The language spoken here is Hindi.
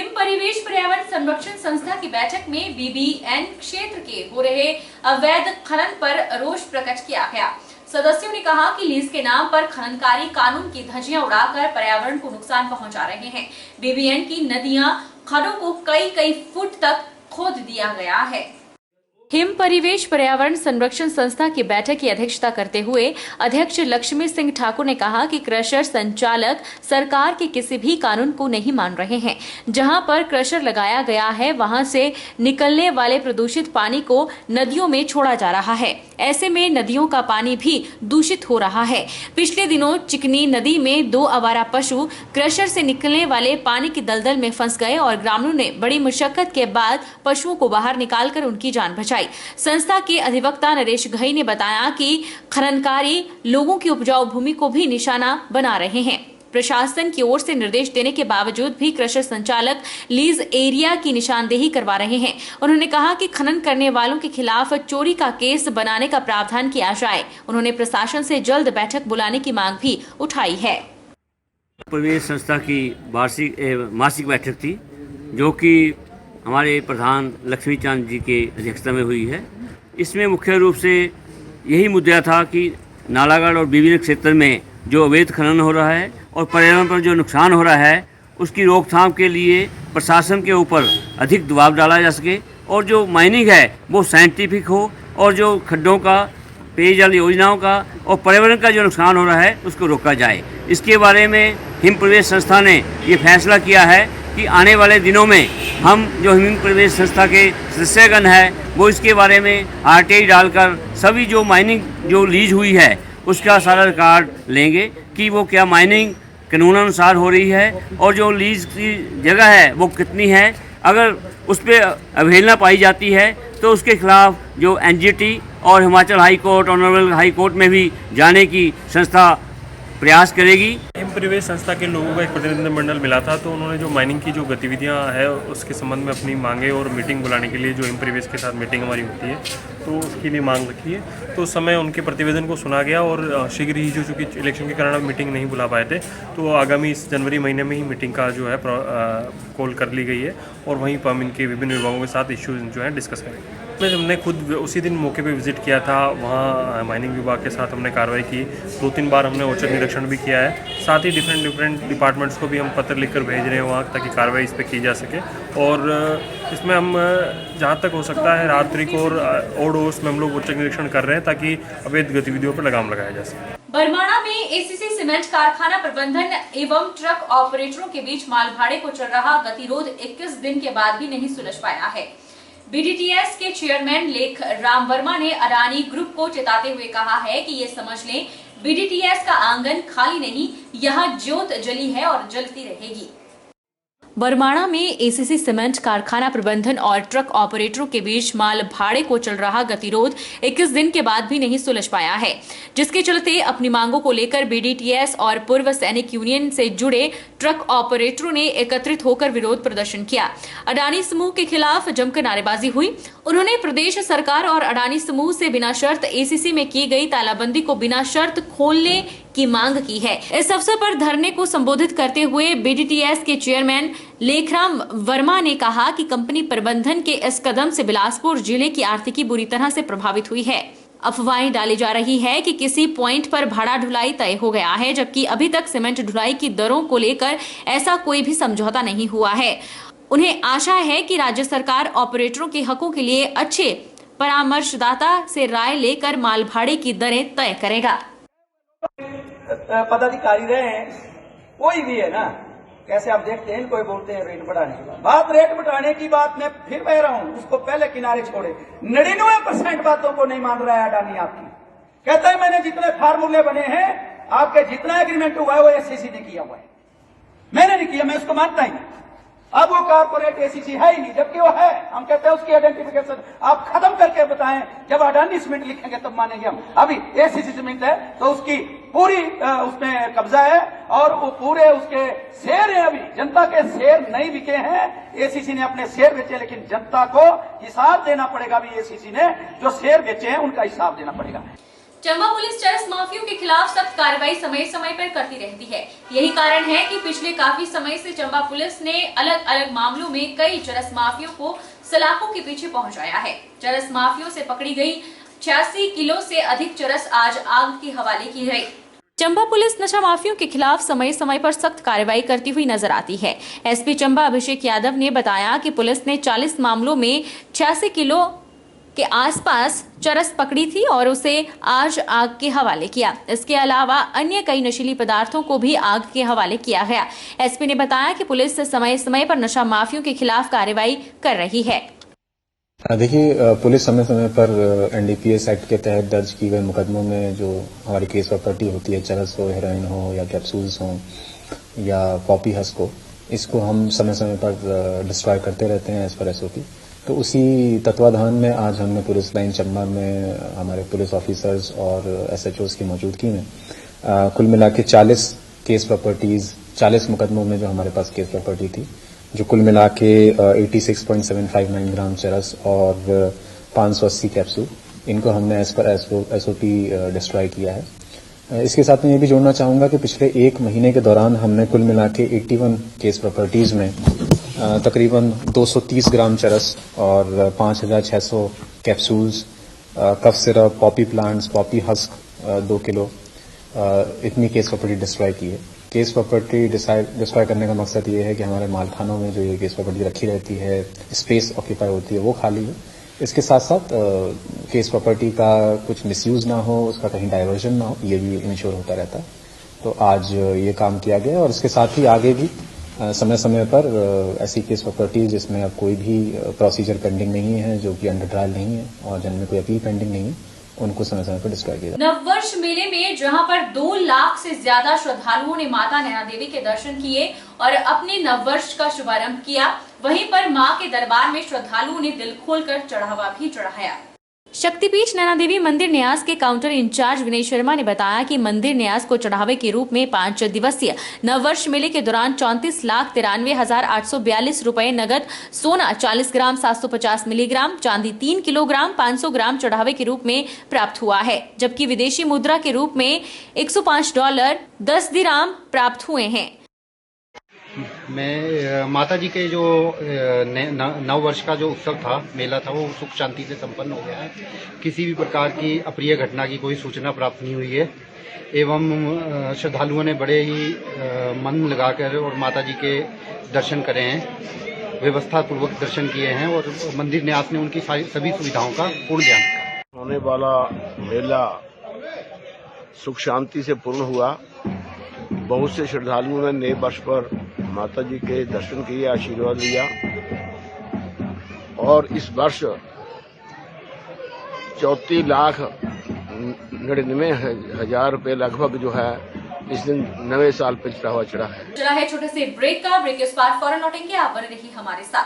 हिम परिवेश पर्यावरण संरक्षण संस्था की बैठक में बीबीएन क्षेत्र के हो रहे अवैध खनन पर रोष प्रकट किया गया। सदस्यों ने कहा कि लीज के नाम पर खननकारी कानून की धज्जियां उड़ाकर पर्यावरण को नुकसान पहुंचा रहे हैं। बीबीएन की नदियां, खड्डों को कई फुट तक खोद दिया गया है। हिम परिवेश पर्यावरण संरक्षण संस्था की बैठक की अध्यक्षता करते हुए अध्यक्ष लक्ष्मी सिंह ठाकुर ने कहा कि क्रशर संचालक सरकार के किसी भी कानून को नहीं मान रहे हैं। जहां पर क्रशर लगाया गया है वहां से निकलने वाले प्रदूषित पानी को नदियों में छोड़ा जा रहा है। ऐसे में नदियों का पानी भी दूषित हो रहा है। पिछले दिनों चिकनी नदी में 2 आवारा पशु क्रशर से निकलने वाले पानी की दलदल में फंस गए और ग्रामीणों ने बड़ी मुशक्कत के बाद पशुओं को बाहर निकालकर उनकी जान बचाई। संस्था के अधिवक्ता नरेश घई ने बताया कि खननकारी लोगों की उपजाऊ भूमि को भी निशाना बना रहे हैं। प्रशासन की ओर से निर्देश देने के बावजूद भी क्रशर संचालक लीज एरिया की निशानदेही करवा रहे हैं। उन्होंने कहा कि खनन करने वालों के खिलाफ चोरी का केस बनाने का प्रावधान किया जाए। उन्होंने प्रशासन से जल्द बैठक बुलाने की मांग भी उठाई है। परिवेश संस्था की मासिक बैठक थी जो कि हमारे प्रधान लक्ष्मी चांद जी के अध्यक्षता में हुई है। इसमें मुख्य रूप से यही मुद्दा था कि नालागढ़ और बीबीएन क्षेत्र में जो अवैध खनन हो रहा है और पर्यावरण पर जो नुकसान हो रहा है उसकी रोकथाम के लिए प्रशासन के ऊपर अधिक दबाव डाला जा सके और जो माइनिंग है वो साइंटिफिक हो और जो खड्डों का, पेयजल योजनाओं का और पर्यावरण का जो नुकसान हो रहा है उसको रोका जाए। इसके बारे में हिम परिवेश संस्था ने ये फैसला किया है कि आने वाले दिनों में हम जो हिम परिवेश संस्था के सदस्यगण हैं वो इसके बारे में आरटीआई डालकर सभी जो माइनिंग जो लीज हुई है उसका सारा रिकॉर्ड लेंगे कि वो क्या माइनिंग कानूनानुसार हो रही है और जो लीज की जगह है वो कितनी है। अगर उस पर अवहेलना पाई जाती है तो उसके खिलाफ जो एनजीटी और Himachal high court, honourable high court में भी जाने की संस्था प्रयास करेगी। हिम परिवेश संस्था के लोगों का एक प्रतिनिधिमंडल मिला था तो उन्होंने जो माइनिंग की जो गतिविधियां है उसके संबंध में अपनी मांगे और मीटिंग बुलाने के लिए जो हिम परिवेश के साथ मीटिंग हमारी होती है तो उसके लिए मांग रखी है। तो उस समय उनके प्रतिवेदन को सुना गया और शीघ्र ही जो चूँकि इलेक्शन के कारण मीटिंग नहीं बुला पाए थे तो आगामी इस जनवरी महीने में ही मीटिंग का जो है कॉल कर ली गई है और वहीं पर हम इनके विभिन्न विभागों के साथ इश्यूज जो है डिस्कस करेंगे। हमने खुद उसी दिन मौके पे विजिट किया था, वहाँ माइनिंग विभाग के साथ हमने कार्रवाई की। 2-3 बार हमने औचक निरीक्षण भी किया है। साथ ही डिफरेंट डिपार्टमेंट्स को भी हम पत्र लिखकर भेज रहे हैं वहाँ ताकि कार्रवाई इस पर की जा सके और इसमें हम जहाँ तक हो सकता है रात्रि को और ओड हाउस में हम लोग औचक निरीक्षण कर रहे हैं ताकि अवैध गतिविधियों पर लगाम लगाया जा सके। बरमाणा में एसीसी सीमेंट कारखाना प्रबंधन एवं ट्रक ऑपरेटरों के बीच माल भाड़े को चल रहा गतिरोध 21 दिन के बाद भी नहीं सुलझ पाया है। बीडीटीएस के चेयरमैन लेख राम वर्मा ने अडानी ग्रुप को चेताते हुए कहा है कि ये समझ लें बीडीटीएस का आंगन खाली नहीं, यहाँ ज्योत जली है और जलती रहेगी। बरमाणा में एसीसी सीमेंट कारखाना प्रबंधन और ट्रक ऑपरेटरों के बीच माल भाड़े को चल रहा गतिरोध 21 दिन के बाद भी नहीं सुलझ पाया है, जिसके चलते अपनी मांगों को लेकर बीडीटीएस और पूर्व सैनिक यूनियन से जुड़े ट्रक ऑपरेटरों ने एकत्रित होकर विरोध प्रदर्शन किया। अडानी समूह के खिलाफ जमकर नारेबाजी हुई। उन्होंने प्रदेश सरकार और अडानी समूह से बिना शर्त एसीसी में की गई तालाबंदी को बिना शर्त खोलने की मांग की है। इस अवसर पर धरने को संबोधित करते हुए बीडीटीएस के चेयरमैन लेखराम वर्मा ने कहा कि कंपनी प्रबंधन के इस कदम से बिलासपुर जिले की आर्थिकी बुरी तरह से प्रभावित हुई है। अफवाहें डाली जा रही है कि किसी पॉइंट पर भाड़ा ढुलाई तय हो गया है, जबकि अभी तक सीमेंट ढुलाई की दरों को लेकर ऐसा कोई भी समझौता नहीं हुआ है। उन्हें आशा है कि राज्य सरकार ऑपरेटरों के हकों के लिए अच्छे परामर्शदाता से राय लेकर माल भाड़े की दरें तय करेगा। पदाधिकारी रहे हैं, कोई भी है ना, कैसे आप देखते हैं कोई बोलते हैं रेट बढ़ाने की बात रेट बढ़ाने की बात मैं फिर कह रहा हूं, उसको पहले किनारे छोड़े। 99% बातों को नहीं मान रहा है अडानी आपकी। कहता है मैंने जितने फार्मूले बने हैं, आपके जितना एग्रीमेंट हुआ है वो एससीसी ने किया हुआ है, मैंने नहीं किया, मैं उसको मानता ही नहीं। अब वो कारपोरेट एसीसी है ही नहीं, जबकि वो है। हम कहते हैं उसकी आइडेंटिफिकेशन आप खत्म करके बताएं, जब अडानी सीमेंट लिखेंगे तब मानेंगे हम। अभी एसीसी सीमेंट है तो उसकी पूरी उसमें कब्जा है और वो पूरे उसके शेयर हैं। अभी जनता के शेयर नहीं बिके हैं, एसीसी ने अपने शेयर बेचे, लेकिन जनता को हिसाब देना पड़ेगा। अभी एसीसी ने जो शेयर बेचे हैं उनका हिसाब देना पड़ेगा। चंबा पुलिस चरस माफियों के खिलाफ सख्त कार्रवाई समय समय पर करती रहती है। यही कारण है कि पिछले काफी समय से चंबा पुलिस ने अलग अलग मामलों में कई चरस माफियों को सलाखों के पीछे पहुंचाया है। चरस माफियों से पकड़ी गई 86 किलो से अधिक चरस आज आग के हवाले की गई। चंबा पुलिस नशा माफियों के खिलाफ समय समय पर सख्त कार्रवाई करती हुई नजर आती है। एसपी चंबा अभिषेक यादव ने बताया कि पुलिस ने 40 मामलों में 86 किलो के आसपास चरस पकड़ी थी और उसे आज आग के हवाले किया। इसके अलावा अन्य कई नशीली पदार्थों को भी आग के हवाले किया गया। एसपी ने बताया कि पुलिस समय समय पर नशा माफियों के खिलाफ कार्रवाई कर रही है। देखिए, पुलिस समय समय पर एनडीपीएस एक्ट के तहत दर्ज की गए मुकदमों में जो हमारी केस प्रॉपर्टी होती है, चरस हो, हेरोइन हो या कैप्सूल्स हो या पॉपी हस्क हो, इसको हम समय समय पर डिस्ट्रॉय करते रहते हैं एज पर एसओपी। तो उसी तत्वाधान में आज हमने पुलिस लाइन चंबा में हमारे पुलिस ऑफिसर्स और एसएचओस की मौजूदगी में कुल मिला के 40 केस प्रॉपर्टीज, 40 मुकदमों में जो हमारे पास केस प्रॉपर्टी थी, जो कुल मिला के 86.759 ग्राम चरस और 580 कैप्सूल, इनको हमने एज पर एसओपी डिस्ट्रॉय किया है। इसके साथ में ये भी जोड़ना चाहूंगा कि पिछले एक महीने के दौरान हमने कुल मिला के 81 केस प्रॉपर्टीज में तकरीबन 230 ग्राम चरस और 5,600 capsules, cough syrup, poppy plants, poppy husk 2 किलो, इतनी केस प्रॉपर्टी डिस्ट्रॉय की है। केस प्रॉपर्टी डिस्ट्रॉय करने का मकसद ये है कि हमारे मालखानों में जो ये केस प्रॉपर्टी रखी रहती है, स्पेस ऑक्यूपाई होती है, वो खाली है। इसके साथ साथ केस प्रॉपर्टी का कुछ मिसयूज ना हो, उसका कहीं डाइवर्जन ना हो, ये भी इंश्योर होता रहता है। तो आज ये काम किया गया और इसके साथ ही आगे भी समय समय पर ऐसी केस प्रॉपर्टी जिसमें अब कोई भी प्रोसीजर पेंडिंग नहीं है, जो कि अंडर ट्रायल नहीं है और जिनमें कोई अपील पेंडिंग नहीं है, उनको समय समय पर डिस्ट्रॉय किया जाए। नववर्ष मेले में जहां पर 2 लाख से ज्यादा श्रद्धालुओं ने माता नैना देवी के दर्शन किए और अपने नववर्ष का शुभारंभ किया, वहीं पर मां के दरबार में श्रद्धालुओं ने दिल खोलकर चढ़ावा भी चढ़ाया। शक्तिपीठ नैना देवी मंदिर न्यास के काउंटर इंचार्ज विनय शर्मा ने बताया कि मंदिर न्यास को चढ़ावे के रूप में 5 दिवसीय नववर्ष मेले के दौरान 34,93,842 रुपए नगद, सोना 40 ग्राम 750 मिलीग्राम, चांदी 3 किलोग्राम 500 ग्राम चढ़ावे के रूप में प्राप्त हुआ है, जबकि विदेशी मुद्रा के रूप में $105 10 दिराम प्राप्त हुए हैं। मैं माता जी के जो नव वर्ष का जो उत्सव था, मेला था, वो सुख शांति से संपन्न हो गया है। किसी भी प्रकार की अप्रिय घटना की कोई सूचना प्राप्त नहीं हुई है एवं श्रद्धालुओं ने बड़े ही मन लगाकर और माता जी के दर्शन करे हैं, व्यवस्था पूर्वक दर्शन किए हैं और मंदिर न्यास ने उनकी सभी सुविधाओं का पूर्ण ध्यान रखा। होने वाला मेला सुख शांति से पूर्ण हुआ। बहुत से श्रद्धालुओं ने नए वर्ष पर माता जी के दर्शन किए, आशीर्वाद लिया और इस वर्ष 34,99,000 रुपये लगभग जो है इस दिन नवे साल पे चढ़ा है। चला है छोटे से ब्रेक का। ब्रेक के बाद फौरन लौटेंगे, आप बने रहिए हमारे साथ।